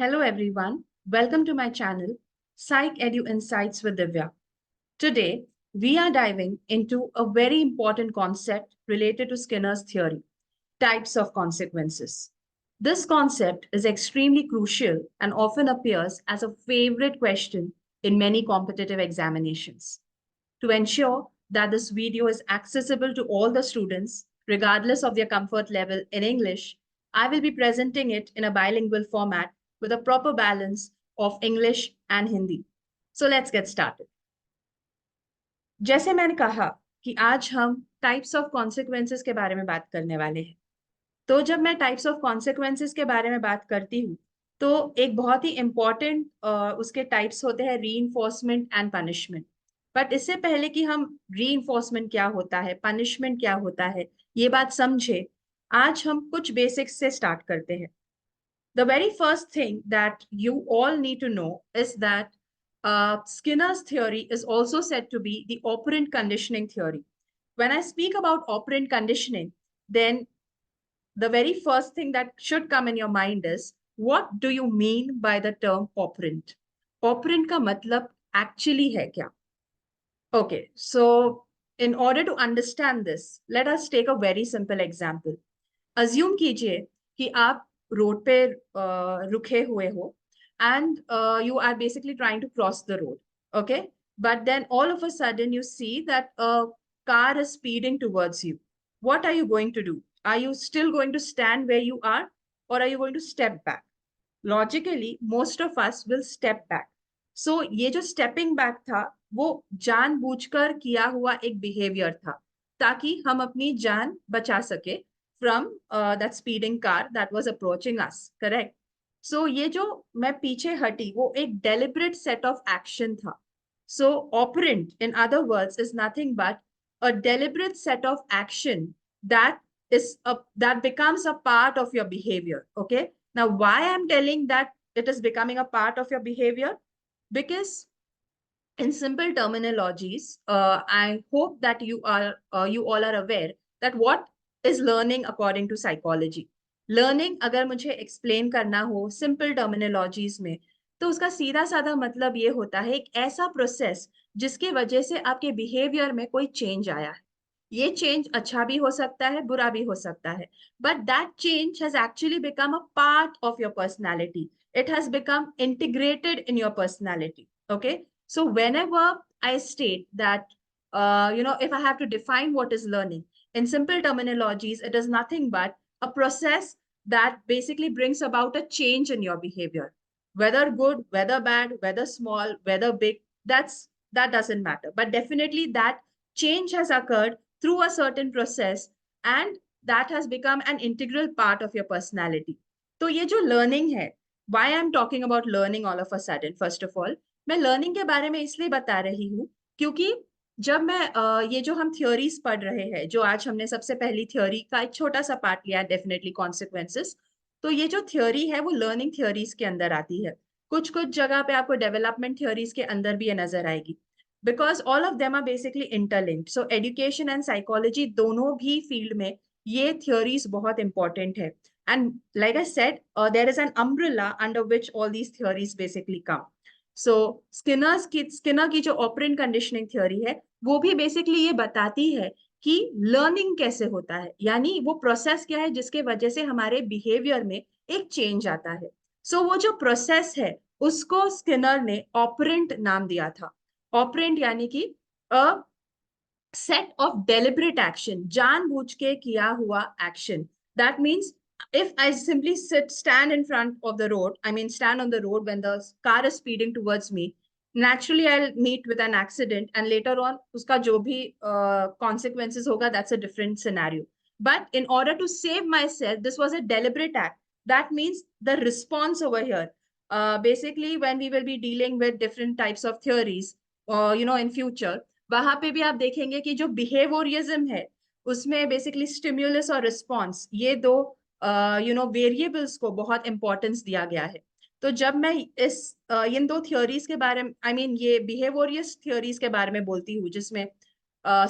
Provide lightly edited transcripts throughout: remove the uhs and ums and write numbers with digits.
Hello everyone, welcome to my channel Psych Edu Insights with Divya. Today, we are diving into a very important concept related to Skinner's theory, types of consequences. This concept is extremely crucial and often appears as a favorite question in many competitive examinations. To ensure that this video is accessible to all the students, regardless of their comfort level in English, I will be presenting it in a bilingual format with a proper balance of English and Hindi. So let's get started. जैसे मैंने कहा कि आज हम types of consequences के बारे में बात करने वाले हैं। तो जब मैं टाइप्स ऑफ कॉन्सिक्वेंसेस के बारे में बात करती हूँ तो एक बहुत ही इंपॉर्टेंट उसके टाइप्स होते हैं रीइंफोर्समेंट एंड पनिशमेंट। बट इससे पहले कि हम रीइंफोर्समेंट क्या होता है, पनिशमेंट क्या होता है, ये बात समझे, आज हम कुछ बेसिक्स से स्टार्ट करते हैं। The very first thing that you all need to know is that Skinner's theory is also said to be the operant conditioning theory. When I speak about operant conditioning, then the very first thing that should come in your mind is what do you mean by the term operant? Operant का मतलब actually है क्या? Okay, so in order to understand this, let us take a very simple example. Assume कीजिए कि आप road पे रुके हुए हो and you are basically trying to cross the road, okay? But then all of a sudden you see that a car is speeding towards you. What are you going to do? Are you still going to stand where you are or are you going to step back? Logically, most of us will step back. So ये जो stepping back था वो जानबूझकर किया हुआ एक behaviour था ताकि हम अपनी जान बचा सके from that speeding car that was approaching us, correct? So ये जो मैं पीछे हटी वो एक deliberate set of action था. So operant, in other words, is nothing but a deliberate set of action that that becomes a part of your behavior. Okay. Now, why I'm telling that it is becoming a part of your behavior? Because in simple terminologies, I hope that you all are aware that what is learning according to psychology. Learning अगर मुझे explain करना हो simple terminologies में, तो उसका सीधा साधा मतलब ये होता है एक ऐसा प्रोसेस जिसके वजह से आपके बिहेवियर में कोई चेंज आया है। ये चेंज अच्छा भी हो सकता है, बुरा भी हो सकता है, but that change has actually become a part of your personality. It has become integrated in your personality. Okay, so whenever I state that, if I have to define what is learning in simple terminologies, it is nothing but a process that basically brings about a change in your behavior, whether good, whether bad, whether small, whether big. That doesn't matter, but definitely that change has occurred through a certain process and that has become an integral part of your personality. तो ये जो learning है, why I'm talking about learning all of a sudden, first of all, मैं learning के बारे में इसलिए बता रही हूँ क्योंकि जब मैं ये जो हम थ्योरीज पढ़ रहे हैं, जो आज हमने सबसे पहली थ्योरी का एक छोटा सा पार्ट लिया है, डेफिनेटली कॉन्सिक्वेंसेस, तो ये जो थ्योरी है वो लर्निंग थ्योरीज के अंदर आती है. कुछ कुछ जगह पे आपको डेवलपमेंट थ्योरीज के अंदर भी ये नजर आएगी because all of them are basically interlinked. So education and psychology दोनों भी फील्ड में ये थ्योरीज बहुत इंपॉर्टेंट है. And like I said, there is an umbrella under which all these theories basically come. So Skinner की जो operant conditioning theory है वो भी बेसिकली ये बताती है कि लर्निंग कैसे होता है, यानी वो प्रोसेस क्या है जिसके वजह से हमारे बिहेवियर में एक चेंज आता है. सो वो जो प्रोसेस है उसको स्किनर ने ऑपरेंट नाम दिया था. ऑपरेंट यानी कि a set of deliberate action, जानबूझ के किया हुआ action. That means if I simply stand in front of the road, I mean, stand on the road when the car is speeding towards me, naturally I'll meet with an accident and later on, uska jo bhi consequences hoga, that's a different scenario. But in order to save myself, this was a deliberate act. That means the response over here, basically when we will be dealing with different types of theories, in future, वहां पे भी आप देखेंगे कि जो behaviourism है उसमें basically stimulus और रिस्पॉन्स, ये दो वेरिएबल्स को बहुत इंपॉर्टेंस दिया गया है. तो जब मैं इस इन दो थ्योरीज के बारे में, आई मीन ये बिहेवियरिस्ट थ्योरीज के बारे में बोलती हूँ जिसमें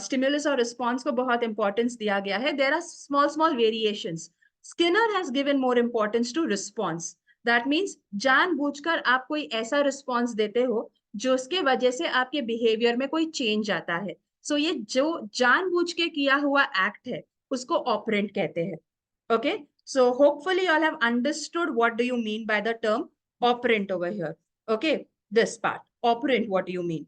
स्टिम्युलस और रिस्पॉन्स को बहुत इंपॉर्टेंस दिया गया है, there are small small variations. Skinner has given more importance to response. That means जानबूझकर आप कोई ऐसा रिस्पॉन्स देते हो जो उसके वजह से आपके बिहेवियर में कोई चेंज आता है। सो ये जो जानबूझ के किया हुआ एक्ट है उसको ऑपरेंट कहते हैं। Okay, so hopefully all have understood what do you mean by the term operant over here. Okay, this part, operant, what do you mean?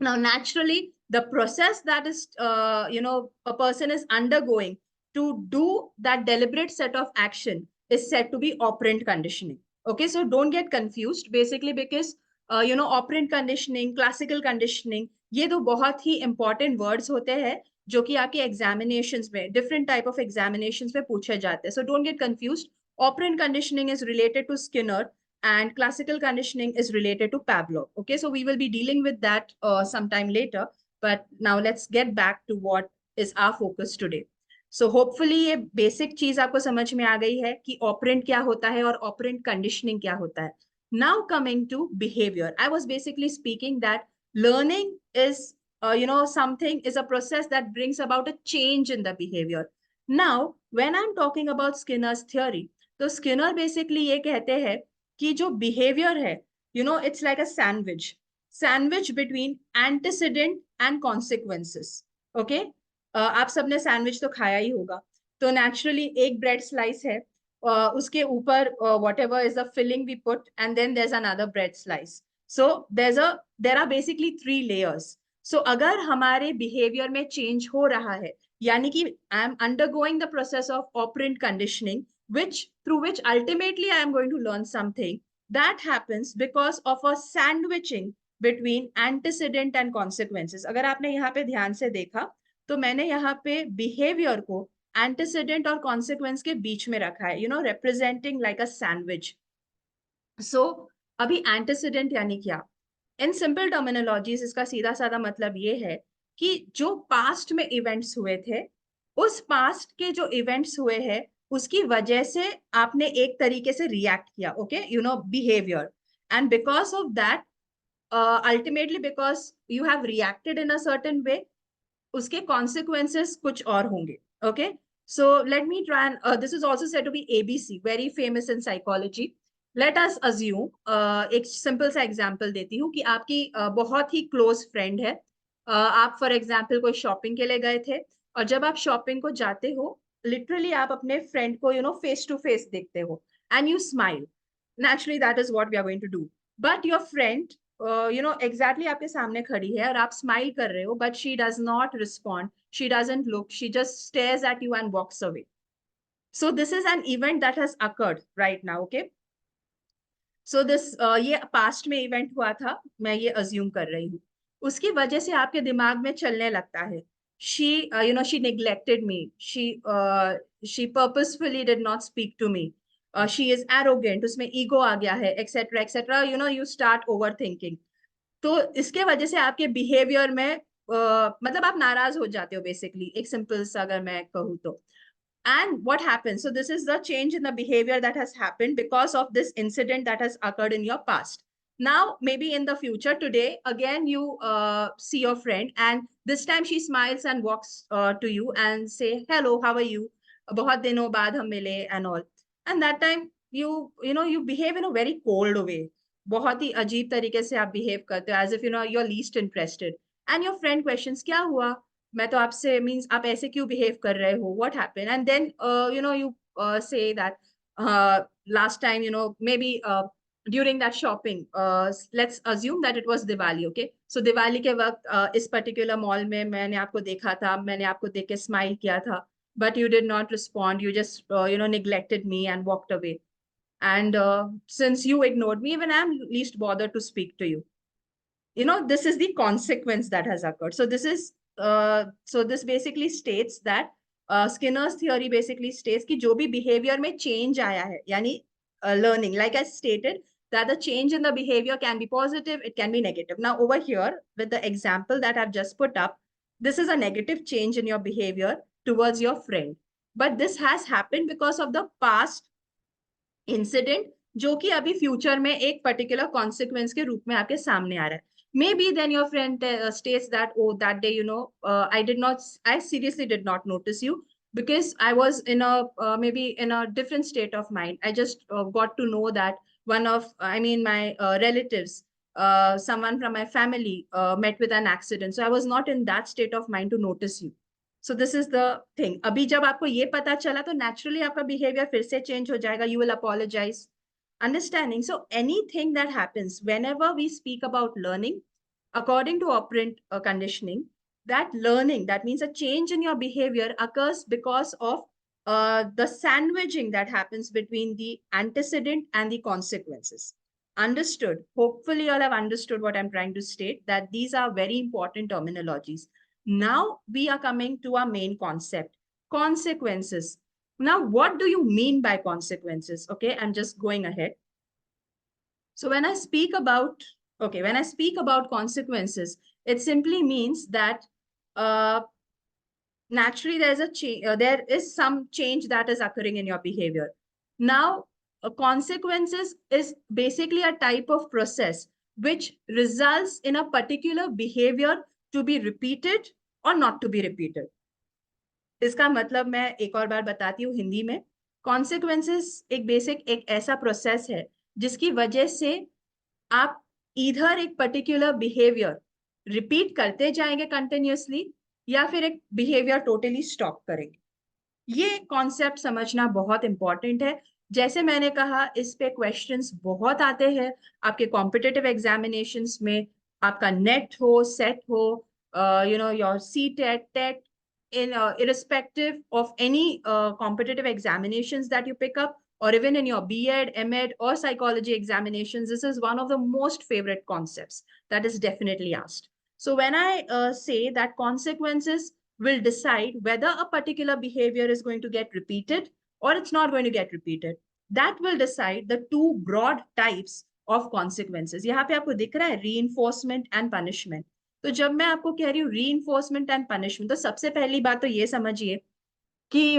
Now, naturally, the process that is, a person is undergoing to do that deliberate set of action is said to be operant conditioning. Okay, so don't get confused basically because, operant conditioning, classical conditioning, ये तो बहुत ही important words होते हैं जो कि आपके examinations में, different type of examinations में पूछे जाते हैं. So don't get confused. Operant conditioning is related to Skinner and classical conditioning is related to Pavlov. Okay, so we will be dealing with that sometime later. But now let's get back to what is our focus today. So hopefully ये basic चीज आपको समझ में आ गई है कि operant क्या होता है और operant conditioning क्या होता है. Now coming to behavior, I was basically speaking that learning is, something is a process that brings about a change in the behavior. Now, when I'm talking about Skinner's theory, तो Skinner basically ये कहते हैं कि जो behaviour है, it's like a sandwich between antecedent and consequences. Okay, आप सबने sandwich तो खाया ही होगा, तो नेचुरली एक ब्रेड स्लाइस है, उसके ऊपर whatever is the filling we put and then there is another bread slice. So there are basically 3 layers. So अगर हमारे बिहेवियर में चेंज हो रहा है, यानी कि I am undergoing the process of operant conditioning, through which ultimately I am going to learn something, that happens because of a sandwiching between antecedent and consequences. अगर आपने यहाँ पे ध्यान से देखा तो मैंने यहाँ पे behavior को antecedent और consequence के बीच में रखा है, representing like a sandwich. So अभी antecedent यानी क्या? इन सिंपल टर्मिनोलॉजीज इसका सीधा साधा मतलब ये है कि जो पास्ट में इवेंट्स हुए थे, उस पास्ट के जो इवेंट्स हुए हैं उसकी वजह से आपने एक तरीके से रिएक्ट किया, okay, behaviour, and because of that, ultimately because you have reacted in a certain way, उसके कॉन्सिक्वेंसेस कुछ और होंगे। Okay, so let me try and this is also said to be ABC, very famous in psychology. Let us assume, एक simple सा example देती हूँ कि आपकी बहुत ही क्लोज फ्रेंड है, आप फॉर एग्जांपल कोई शॉपिंग के लिए गए थे, और जब आप शॉपिंग को जाते हो, लिटरली आप अपने फ्रेंड को फेस टू फेस देखते हो and you smile. Naturally that is what we are going to do, but your friend exactly आपके सामने खड़ी है और आप स्माइल कर रहे हो, but she does not respond, she doesn't look, she just stares at you and walks away. So this is an event that has occurred right now. Okay, so this ये पास्ट में event हुआ था, मैं ये assume कर रही हूँ, उसकी वजह से आपके दिमाग में चलने लगता है, she she neglected me, she purposefully did not speak to me, she is arrogant, उसमें ईगो आ गया है, etcetera etcetera, you start overthinking. तो इसके वजह से आपके बिहेवियर में मतलब आप नाराज हो जाते हो बेसिकली, एक सिंपल सा अगर मैं कहूँ तो। And what happens? So this is the change in the behavior that has happened because of this incident that has occurred in your past. Now, maybe in the future, today, again, you see your friend and this time she smiles and walks to you and say, hello, how are you? बहुत दिनों बाद हम मिले and all. And that time you behave in a very cold way. बहुत ही अजीब तरीके से आप behave करते हो, as if you're least interested. And your friend questions, क्या हुआ? मैं तो आपसे मीन्स आप ऐसे क्यों बिहेव कर रहे हो, what happened, and then you say that last time may be during that shopping, let's assume that it was Diwali. Okay, so Diwali के वक्त इस पर्टिकुलर मॉल में मैंने आपको देखा था, मैंने आपको देख के स्माइल किया था, but you did not respond, you just neglected me and walked away, and since you ignored me, even I'm least bothered to speak to you. This is the consequence that has occurred. So this basically states that Skinner's theory basically states कि जो भी behavior में change आया है, यानी learning, like I stated, that the change in the behavior can be positive, it can be negative. Now over here with the example that I've just put up, this is a negative change in your behavior towards your friend, but this has happened because of the past incident जो कि अभी future में एक particular consequence के रूप में आपके सामने आ रहा है। Maybe then your friend states that, oh, that day, I seriously did not notice you, because I was in a maybe in a different state of mind. I just got to know that my relatives, someone from my family met with an accident. So I was not in that state of mind to notice you. So this is the thing. अभी जब आपको ये पता चला तो naturally आपका behavior फिर से change हो जाएगा. You will apologize. Understanding. So anything that happens whenever we speak about learning, according to operant conditioning, that learning, that means a change in your behavior occurs because of the sandwiching that happens between the antecedent and the consequences. Understood? Hopefully you all have understood what I'm trying to state, that these are very important terminologies. Now we are coming to our main concept, consequences. Now, what do you mean by consequences? Okay, I'm just going ahead. So when I speak about, consequences, it simply means that naturally there is some change that is occurring in your behavior. Now, consequences is basically a type of process which results in a particular behavior to be repeated or not to be repeated. इसका मतलब मैं एक और बार बताती हूँ हिंदी में. Consequences एक ऐसा प्रोसेस है जिसकी वजह से आप इधर एक पर्टिकुलर बिहेवियर रिपीट करते जाएंगे कंटिन्यूअसली, या फिर एक बिहेवियर टोटली स्टॉप करेंगे. ये कॉन्सेप्ट समझना बहुत इंपॉर्टेंट है. जैसे मैंने कहा, इस पे क्वेश्चंस बहुत आते हैं आपके कॉम्पिटिटिव एग्जामिनेशंस में. आपका नेट हो, सेट हो, your CTET, TET, irrespective of any competitive examinations that you pick up, or even in your B.Ed, M.Ed, or psychology examinations, this is one of the most favorite concepts that is definitely asked. So when I say that consequences will decide whether a particular behavior is going to get repeated or it's not going to get repeated, that will decide the two broad types of consequences. यहाँ पे आपको दिख रहा है reinforcement and punishment. तो जब मैं आपको कह रही हूँ reinforcement and punishment, तो सबसे पहली बात तो ये समझिए कि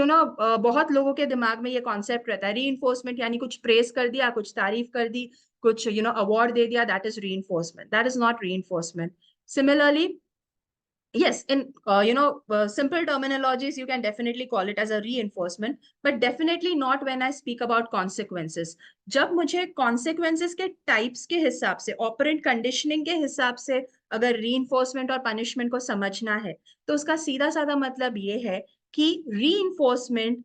बहुत लोगों के दिमाग में ये कॉन्सेप्ट रहता है. रीइंफोर्समेंट यानी कुछ प्रेस कर दिया, कुछ तारीफ कर दी, कुछ अवार्ड दे दिया, that is reinforcement. That is not reinforcement. Similarly, yes, in simple terminologies, you can definitely call it as a reinforcement, but definitely not when I speak about consequences. जब मुझे consequences के types के हिसाब से, operant conditioning के हिसाब से अगर reinforcement और punishment को समझना है, तो उसका सीधा साधा मतलब ये है कि reinforcement,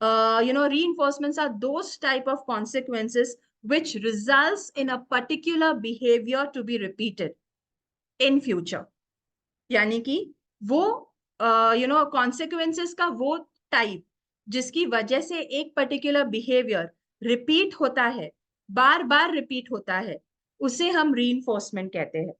reinforcements are those type of consequences which results in a particular behavior to be repeated in future. यानी कि वो कॉन्सिक्वेंसेस का वो टाइप जिसकी वजह से एक पर्टिकुलर बिहेवियर रिपीट होता है, बार बार रिपीट होता है, उसे हम रीइंफोर्समेंट कहते हैं.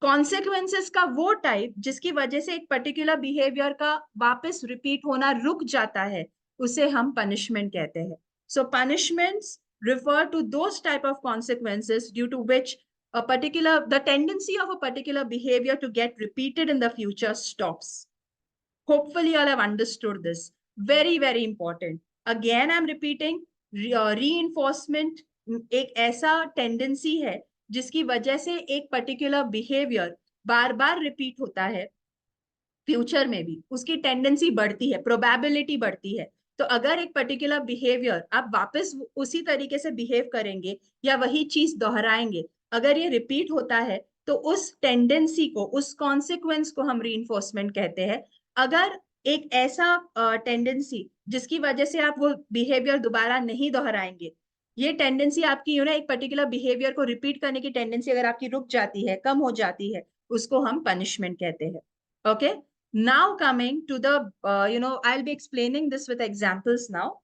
कॉन्सिक्वेंसेस का वो टाइप जिसकी वजह से एक पर्टिकुलर बिहेवियर का वापस रिपीट होना रुक जाता है, उसे हम पनिशमेंट कहते हैं. सो punishments refer to those type of consequences due to which the tendency of a particular behavior to get repeated in the future stops. Hopefully you all have understood this. Very, very important. Again, I'm repeating, reinforcement एक ऐसा tendency है जिसकी वजह से एक particular behaviour बार बार repeat होता है, future में भी उसकी टेंडेंसी बढ़ती है, प्रोबेबिलिटी बढ़ती है. तो अगर एक पर्टिकुलर बिहेवियर आप वापस उसी तरीके से बिहेव करेंगे या वही चीज दोहराएंगे, अगर ये रिपीट होता है तो उस टेंडेंसी को, उस कॉन्सिक्वेंस को हम रीइंफोर्समेंट कहते हैं. अगर एक ऐसा टेंडेंसी जिसकी वजह से आप वो बिहेवियर दोबारा नहीं दोहराएंगे, ये टेंडेंसी आपकी एक पर्टिकुलर बिहेवियर को रिपीट करने की टेंडेंसी अगर आपकी रुक जाती है, कम हो जाती है, उसको हम पनिशमेंट कहते हैं. Okay. Now coming to the, I'll be explaining this with examples now.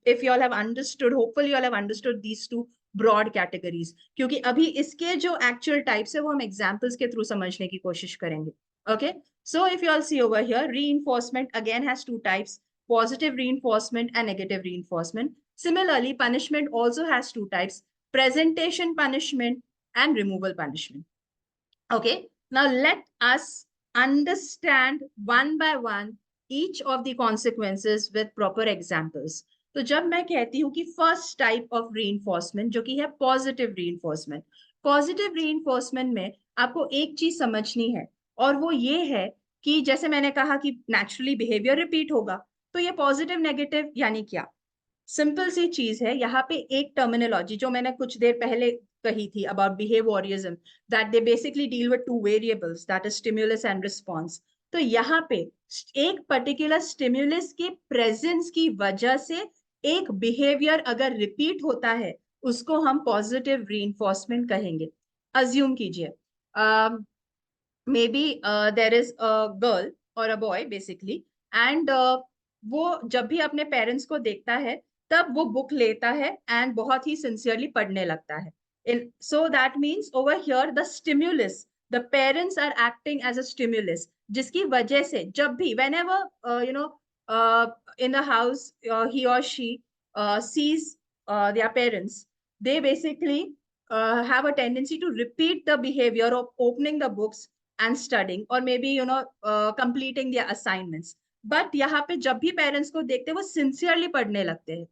If you all have understood, hopefully you all have understood these two broad categories. क्योंकि अभी इसके जो actual types है वो हम examples के through समझने की कोशिश करेंगे. Okay. So if you all see over here, reinforcement again has two types, positive reinforcement and negative reinforcement. Similarly, punishment also has two types, presentation punishment and removal punishment. Okay. Now let us understand one by one each of the consequences with proper examples. तो जब मैं कहती हूँ कि first type of reinforcement जो कि है positive reinforcement, positive reinforcement में आपको एक चीज समझनी है, और वो ये है कि जैसे मैंने कहा कि नेचुरली बिहेवियर रिपीट होगा, तो ये पॉजिटिव नेगेटिव यानी क्या? सिंपल सी चीज है, यहाँ पे एक टर्मिनोलॉजी जो मैंने कुछ देर पहले कही थी about behaviourism, that they basically deal with two variables, that is stimulus and response. तो यहाँ पे एक पर्टिकुलर स्टिम्युलस के प्रेजेंस की वजह से एक बिहेवियर अगर रिपीट होता है, उसको हम पॉजिटिव रीइंफोर्समेंट कहेंगे। अज्यूम कीजिए may be there is a girl और अ बॉय बेसिकली, एंड वो जब भी अपने पेरेंट्स को देखता है तब वो बुक लेता है एंड बहुत ही सिंसियरली पढ़ने लगता है। इन so that means over here the stimulus, the parents are acting as a stimulus, जिसकी वजह से जब भी whenever in the house he or she sees their parents, they basically have a tendency to repeat the behavior of opening the books and studying, or maybe completing their assignments. But यहाँ पे जब भी parents को देखते हैं वो sincerely पढ़ने लगते हैं।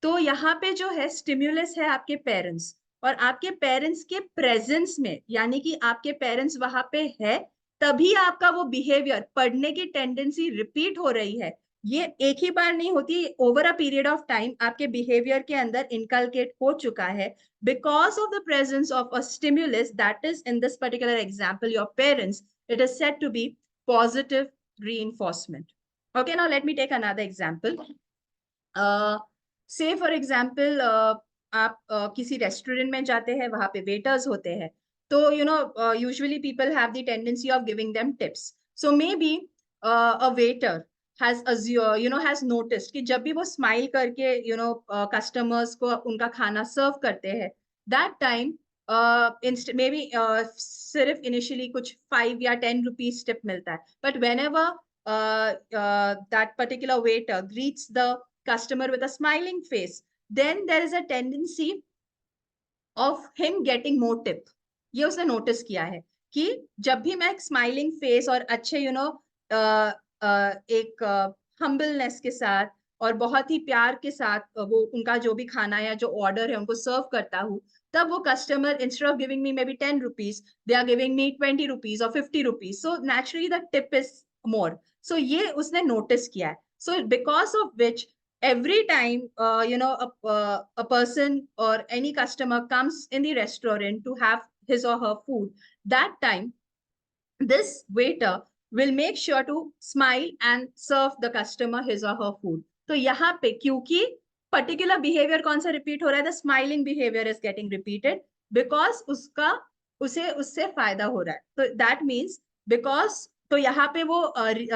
तो यहाँ पे जो है स्टिम्युलस है आपके पेरेंट्स, और आपके पेरेंट्स के प्रेजेंस में, यानी कि आपके पेरेंट्स वहां पे है, तभी आपका वो बिहेवियर, पढ़ने की टेंडेंसी रिपीट हो रही है। ये एक ही बार नहीं होती, over a period of time आपके बिहेवियर के अंदर इनकलकेट हो चुका है, because of the presence of a stimulus, that is in this particular example your parents, it is said to be positive reinforcement. Okay, now let me take another example. Say for example आप किसी restaurant में जाते हैं, वहां पे waiters होते हैं, तो usually people have the tendency of giving them tips. So may be a waiter has noticed कि जब भी वो स्माइल करके कस्टमर्स को उनका खाना सर्व करते हैं, दैट टाइम मे बी सिर्फ इनिशियली कुछ 5 या 10 रुपीज टिप मिलता है, but when ever that particular waiter greets the customer with a smiling face, then there is a tendency of him getting more tip. ये उसने नोटिस किया है कि जब भी मैं स्माइलिंग फेस और अच्छे एक हम्बलनेस के साथ और बहुत ही प्यार के साथ वो उनका जो भी खाना या जो ऑर्डर है उनको सर्व करता हूँ, तब वो customer instead of giving me may be 10 rupees, they are giving me 20 rupees और 50 rupees, so naturally the tip is more. So ये उसने नोटिस किया है। So because of which every time a person or any customer comes in the restaurant to have his or her food, that time this waiter will make sure to smile and serve the customer his or her food. तो यहाँ पे क्योंकि particular behaviour कौन सा repeat हो रहा है, the smiling behaviour is getting repeated, because उसे उससे फायदा हो रहा है। तो दैट मीन्स बिकॉज, तो यहाँ पे वो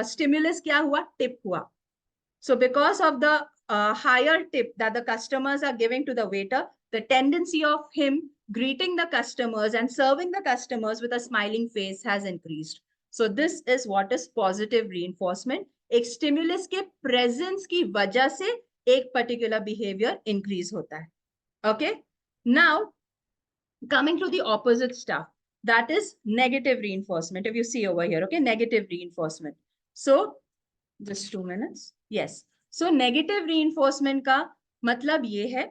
स्टिम्युलस क्या हुआ, टिप हुआ। So because of the higher tip that the customers are giving to the waiter, the tendency of him greeting the customers and serving the customers with a smiling face has increased. So this is what is positive reinforcement. एक stimulus के presence की वजह से एक particular behavior increase होता है. Okay. Now coming to the opposite stuff, that is negative reinforcement. If you see over here, okay, negative reinforcement. So just 2 minutes. Yes. So negative reinforcement का मतलब ये है,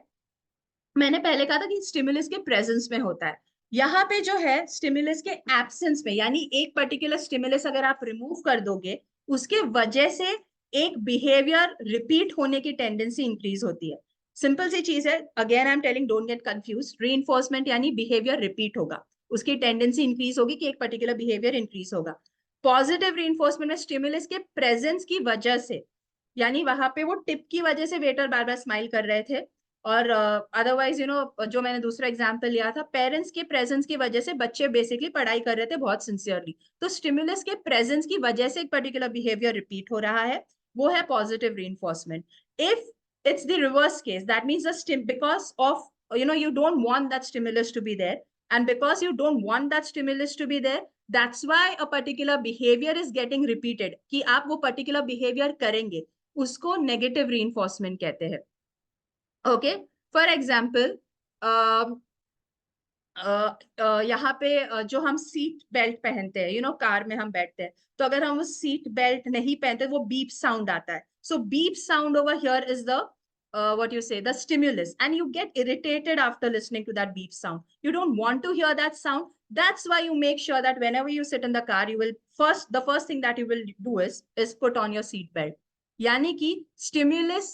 मैंने पहले कहा था कि स्टिमुलस के प्रेजेंस में होता है। यहाँ पे जो है स्टिमुलस के एब्सेंस में, यानी एक पर्टिकुलर स्टिमुलस अगर आप रिमूव कर दोगे, उसके वजह से एक बिहेवियर रिपीट होने की टेंडेंसी इंक्रीज होती है। सिंपल सी चीज है, again I am telling, don't get confuse. Reinforcement यानी बिहेवियर रिपीट होगा, उसकी टेंडेंसी इंक्रीज होगी कि एक पर्टिकुलर बिहेवियर इंक्रीज होगा। पॉजिटिव रीइंफोर्समेंट में स्टिमुलस के प्रेजेंस की वजह से, यानी वहां पे वो टिप की वजह से वेटर बार बार स्माइल कर रहे थे, और अदरवाइज जो मैंने दूसरा एग्जांपल लिया था, पेरेंट्स के प्रेजेंस की वजह से बच्चे बेसिकली पढ़ाई कर रहे थे बहुत सिंसियरली, तो स्टिमुलस के प्रेजेंस की वजह से एक पर्टिकुलर बिहेवियर रिपीट हो रहा है, वो है positive reinforcement. If it's the reverse case, that means because of you don't want that stimulus to be there, and because you don't want that stimulus to be there, that's why a particular behavior is getting repeated, कि आप वो particular behavior करेंगे, उसको negative reinforcement कहते हैं। Okay, for example यहाँ पे जो हम सीट बेल्ट पहनते हैं, कार में हम बैठते हैं, तो अगर हम सीट बेल्ट नहीं पहनते, वो बीप साउंड आता है। So beep sound over here is the what you say, the stimulus, and you get irritated after listening to that beep sound. You don't want to hear that sound. That's why you make sure that whenever you sit in the car, you will the first thing that you will do is put on your seat belt. यानी कि stimulus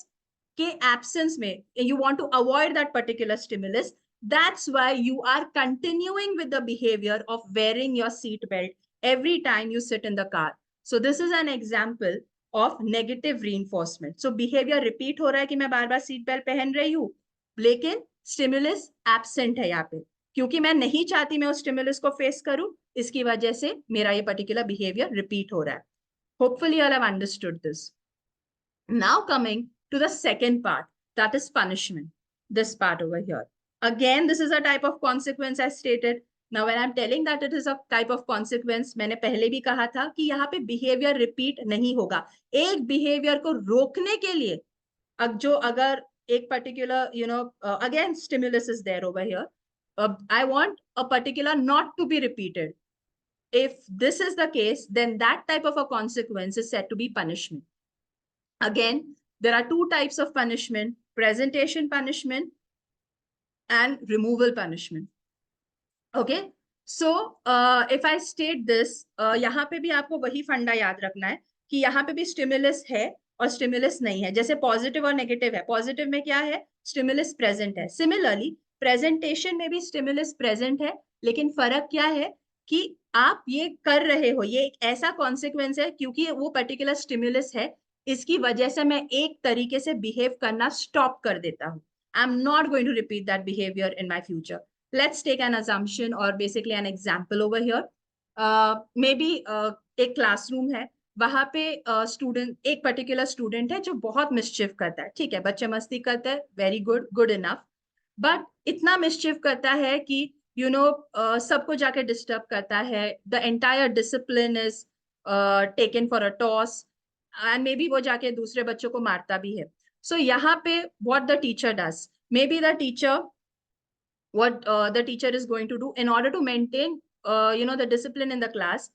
के absence में you want to avoid that particular stimulus, that's why you are continuing with the behavior of wearing your seat belt every time you sit in the car. So this is an example of negative reinforcement. So behavior repeat हो रहा है कि मैं बार बार seat belt पहन रही हूँ, लेकिन stimulus absent है यहाँ पे, क्योंकि मैं नहीं चाहती मैं उस स्टिमुलस को फेस करूं, इसकी वजह से मेरा ये पर्टिकुलर बिहेवियर रिपीट हो रहा है. Hopefully you all have understood this. Now coming to the second part, that is punishment. This part over here. Again, this is a type of consequence as stated. Now, when I'm telling that it is a type of consequence, मैंने पहले भी कहा था कि यहाँ पे behavior repeat नहीं होगा. एक behavior को रोकने के लिए, जो अगर एक particular, again stimulus is there over here. I want a particular not to be repeated. If this is the case, then that type of a consequence is said to be punishment. Again, there are two types of punishment: presentation punishment and removal punishment. Okay, so if I state this, यहाँ पे भी आपको वही फंडा याद रखना है कि यहाँ पे भी स्टिमुलस है और स्टिमुलस नहीं है. जैसे पॉजिटिव और नेगेटिव है, पॉजिटिव में क्या है, स्टिमुलस प्रेजेंट है. सिमिलरली प्रेजेंटेशन में भी स्टिमुलस प्रेजेंट है, लेकिन फर्क क्या है कि आप ये कर रहे हो, ये एक ऐसा कॉन्सिक्वेंस है क्योंकि वो पर्टिकुलर स्टिमुलस है, इसकी वजह से मैं एक तरीके से बिहेव करना स्टॉप कर देता हूँ. I am not going to repeat that behaviour in my future. Let's take an assumption or basically an example over here. Maybe एक क्लासरूम है, वहां पे स्टूडेंट, एक पर्टिकुलर स्टूडेंट है जो बहुत मिसचिफ करता है. ठीक है, बच्चे मस्ती करते हैं, very good, good enough. But इतना मिसचिफ करता है कि सबको जाके डिस्टर्ब करता है. The entire discipline is taken for a toss, and may be वो जाके दूसरे बच्चों को मारता भी है. सो यहाँ पे what the teacher does, may be the teacher, what the teacher is going to do in order to maintain the discipline in the class.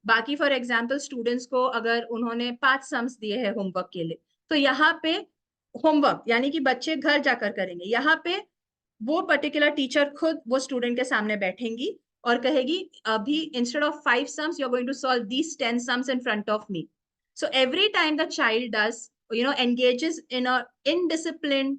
बाकी फॉर एग्जाम्पल स्टूडेंट्स को अगर उन्होंने 5 सम्स दिए हैं होमवर्क के लिए, तो यहाँ पे होमवर्क यानी कि बच्चे घर जाकर करेंगे, यहाँ पे वो पर्टिकुलर टीचर खुद वो स्टूडेंट के सामने बैठेंगी और कहेगी अभी instead of 5 sums you are going to solve these 10 sums in front of me. So every time the child does engages in a indisciplined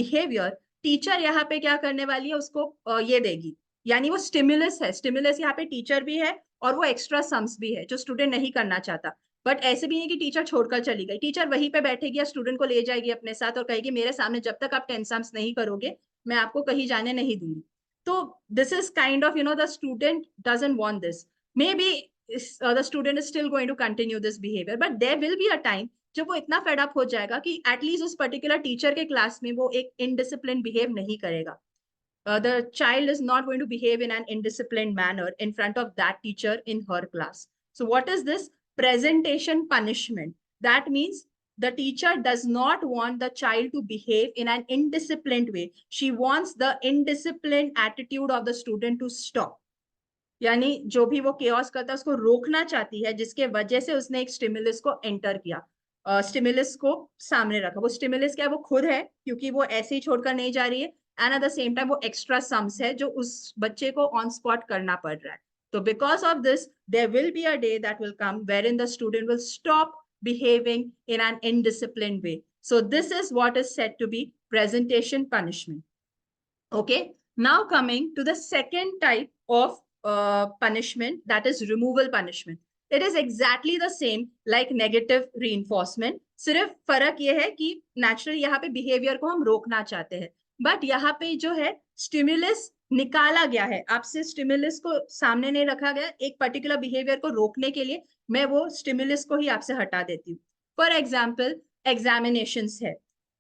behavior, teacher यहाँ पे क्या करने वाली है, उसको ये देगी. यानी वो स्टिमुलस है, स्टिमुलस यहाँ पे टीचर भी है और वो एक्स्ट्रा सम्स भी है जो स्टूडेंट नहीं करना चाहता. बट ऐसे भी नहीं कि टीचर छोड़कर चली गई, टीचर वहीं पे बैठेगी या स्टूडेंट को ले जाएगी अपने साथ और कहेगी मेरे सामने जब तक आप 10 सम्स नहीं करोगे मैं आपको कहीं जाने नहीं दूंगी. तो this is kind of the student doesn't want this. Maybe the student is still going to continue this behaviour, but there will be a time जब वो इतना फेड अप हो जाएगा कि एटलीस्ट उस पर्टिकुलर टीचर के class में वो एक इनडिसिप्लिन बिहेव नहीं करेगा. The child is not going to behave in an indisciplined manner in front of that teacher in her class. So what is this? Presentation punishment. That means the teacher does not want the child to behave in an indisciplined way. She wants the indisciplined attitude of the student to stop. यानी जो भी वो chaos करता है उसको रोकना चाहती है, जिसके वजह से उसने एक स्टिमुलस को एंटर किया, स्टिमुलस को सामने रखा. वो स्टिमुलस क्या है, वो खुद है क्योंकि वो ऐसे ही छोड़कर नहीं जा रही है, and at the same time वो एक्स्ट्रा सम्स है जो उस बच्चे को ऑन स्पॉट करना पड़ रहा है. तो because of this there will be a day that will come wherein the student will stop behaving in an indisciplined way. So this is what is said to be presentation punishment. Okay, now coming to the second type of punishment, that is removal punishment. It is exactly the same like negative reinforcement. सिर्फ फर्क ये है कि naturally यहाँ पे behaviour को हम रोकना चाहते हैं, बट यहाँ पे जो है स्टिमुलस निकाला गया है, आपसे स्टिमुलस को सामने नहीं रखा गया. एक पर्टिकुलर बिहेवियर को रोकने के लिए मैं वो स्टिमुलस को ही आपसे हटा देती हूँ. फॉर एग्जाम्पल एग्जामिनेशंस है,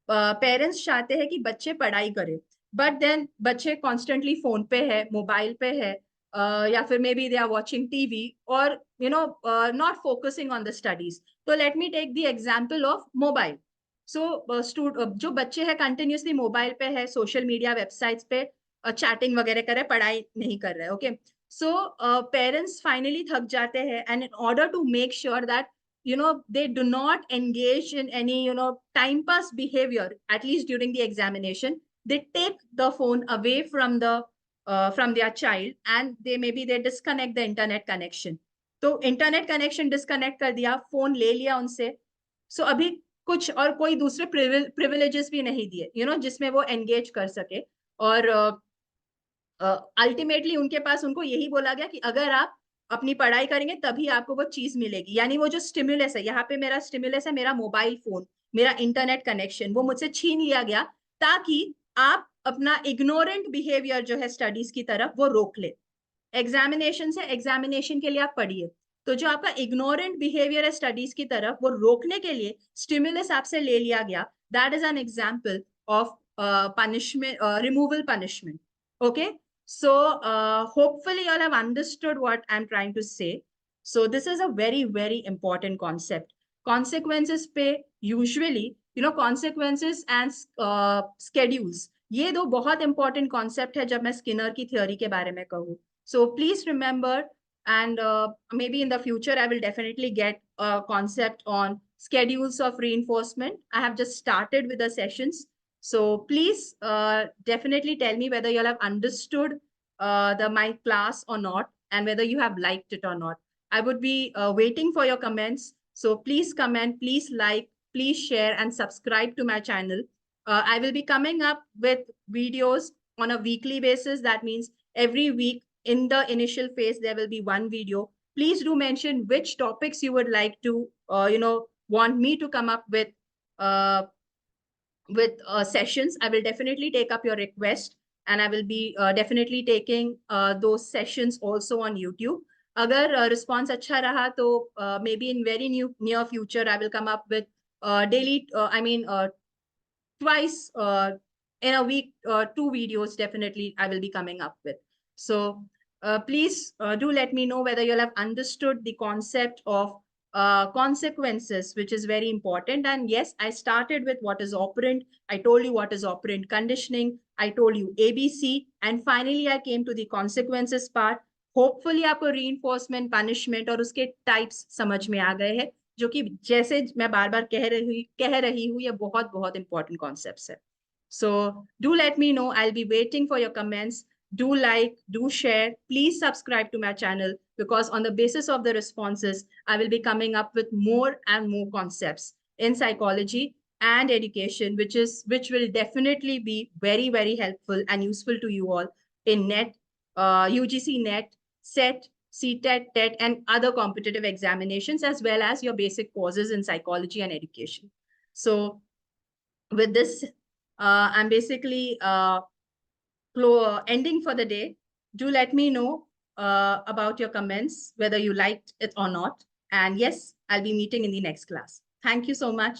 पेरेंट्स चाहते हैं कि बच्चे पढ़ाई करें, बट देन बच्चे कॉन्स्टेंटली फोन पे है, मोबाइल पे है, या फिर may be they are watching TV और not focusing on the studies. तो let me take the example of mobile. So जो बच्चे हैं कंटिन्यूसली मोबाइल पे है, सोशल मीडिया वेबसाइट्स पे चैटिंग वगैरह कर रहे, पढ़ाई नहीं कर रहे. ओके, सो पेरेंट्स फाइनली थक जाते हैं, and in order to make sure that they do not engage in any time pass behavior, at least during the examination, they take the phone away from their child, and they disconnect the internet connection. तो internet connection disconnect कर दिया, phone ले लिया उनसे, सो अभी कुछ और कोई दूसरे प्रिविलेजेस भी नहीं दिए, जिसमें वो एंगेज कर सके। और अल्टीमेटली उनके पास उनको यही बोला गया कि अगर आप अपनी पढ़ाई करेंगे तभी आपको वो चीज मिलेगी। यानी वो जो स्टिमुलस है, यहाँ पे मेरा स्टिमुलस है मेरा मोबाइल फोन, मेरा इंटरनेट कनेक्शन, वो मुझसे छीन लिया गया ताकि आप अपना इग्नोरेंट बिहेवियर जो है स्टडीज की तरफ वो रोक ले। एग्जामिनेशन से एग्जामिनेशन के लिए आप पढ़िए, तो जो आपका इग्नोरेंट बिहेवियर है स्टडीज की तरफ वो रोकने के लिए स्टिमुलस आपसे ले लिया गया। That is an example of punishment, removal punishment. Okay, so hopefully you all have understood what I'm trying to say. So this is a very very important concept. Consequences पे usually consequences and schedules, ये दो बहुत important concept है जब मैं Skinner की theory के बारे में कहूँ। So please remember, and maybe in the future, I will definitely get a concept on schedules of reinforcement. I have just started with the sessions. So please definitely tell me whether you all have understood my class or not, and whether you have liked it or not. I would be waiting for your comments. So please comment, please like, please share, and subscribe to my channel. I will be coming up with videos on a weekly basis. That means every week in the initial phase, there will be one video. Please do mention which topics you would like to, want me to come up uh, with sessions. I will definitely take up your request, and I will be definitely taking those sessions also on YouTube. अगर response अच्छा रहा तो maybe in very near future I will come up with daily, twice in a week, 2 videos definitely I will be coming up with. So please do let me know whether you'll have understood the concept of consequences, which is very important. And yes, I started with what is operant. I told you what is operant conditioning. I told you ABC. And finally, I came to the consequences part. Hopefully, आपको reinforcement, punishment और उसके types समझ में आ गए हैं, जो कि जैसे मैं बार बार कह रही हूँ, ये बहुत बहुत इंपॉर्टेंट कॉन्सेप्ट्स है। So do let me know. I'll be waiting for your comments. Do like, do share. Please subscribe to my channel, because on the basis of the responses, I will be coming up with more and more concepts in psychology and education, which will definitely be very, very helpful and useful to you all in NET, UGC NET, SET, CTET, TET, and other competitive examinations, as well as your basic courses in psychology and education. So with this, I'm basically ending for the day. Do let me know about your comments, whether you liked it or not. And yes, I'll be meeting in the next class. Thank you so much.